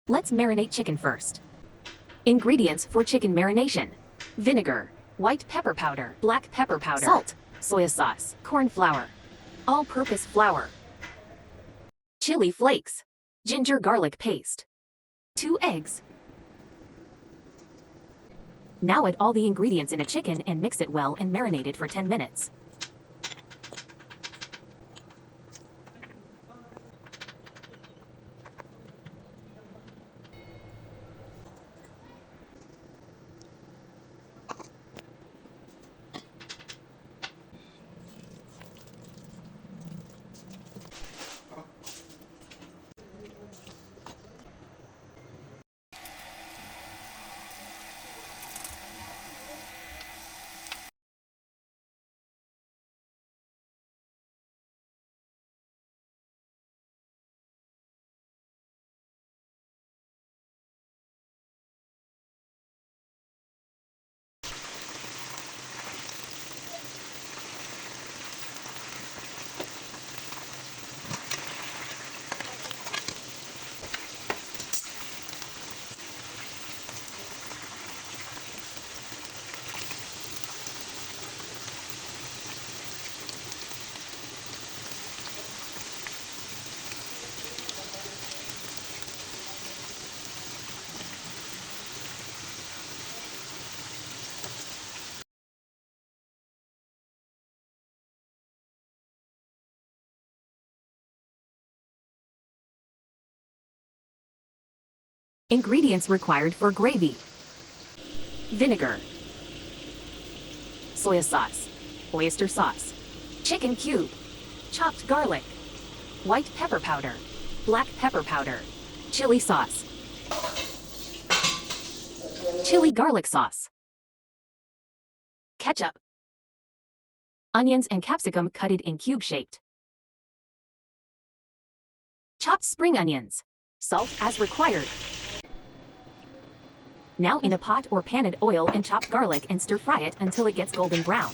Let's marinate chicken first. Ingredients for chicken marination: vinegar, white pepper powder, black pepper powder, salt, soy sauce, corn flour, all-purpose flour, chili flakes, ginger garlic paste, 2 eggs. Now add all the ingredients in a chicken and mix it well and marinate it for 10 minutes. Ingredients required for gravy: vinegar, soy sauce, oyster sauce, chicken cube, chopped garlic, white pepper powder, black pepper powder, chili sauce, chili garlic sauce, ketchup, onions and capsicum cut in cube-shaped, chopped spring onions, salt as required. Now in a pot or pan add oil and chopped garlic and stir-fry it until it gets golden brown.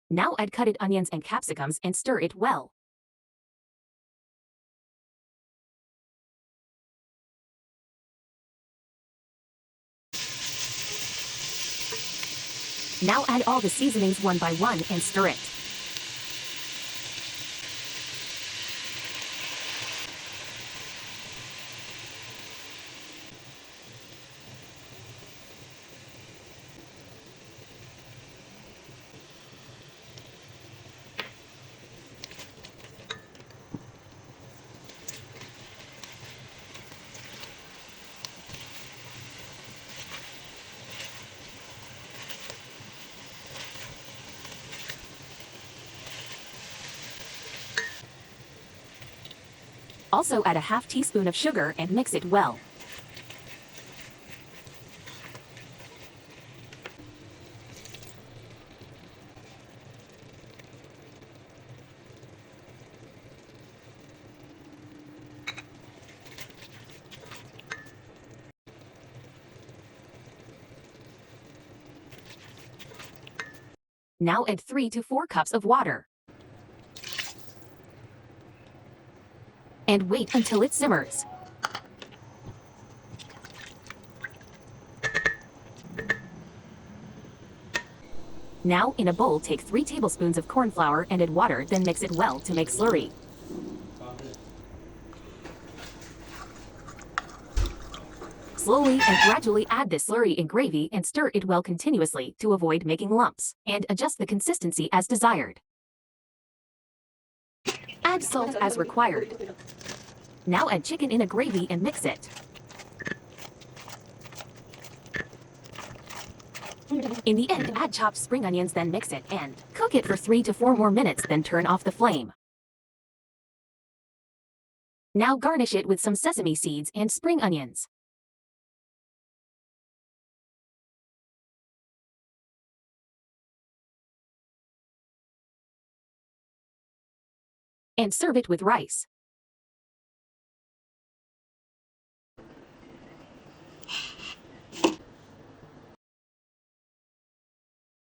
Now add cutted onions and capsicums and stir it well. Now add all the seasonings one by one and stir it. Also add a half teaspoon of sugar and mix it well. Now add 3 to 4 cups of water. And wait until it simmers. Now in a bowl take 3 tablespoons of corn flour and add water, then mix it well to make slurry. Slowly and gradually add the slurry in gravy and stir it well continuously to avoid making lumps, and adjust the consistency as desired. Add salt as required. Now add chicken in a gravy and mix it. In the end, add chopped spring onions, then mix it and cook it for 3 to 4 more minutes, then turn off the flame. Now garnish it with some sesame seeds and spring onions. And serve it with rice.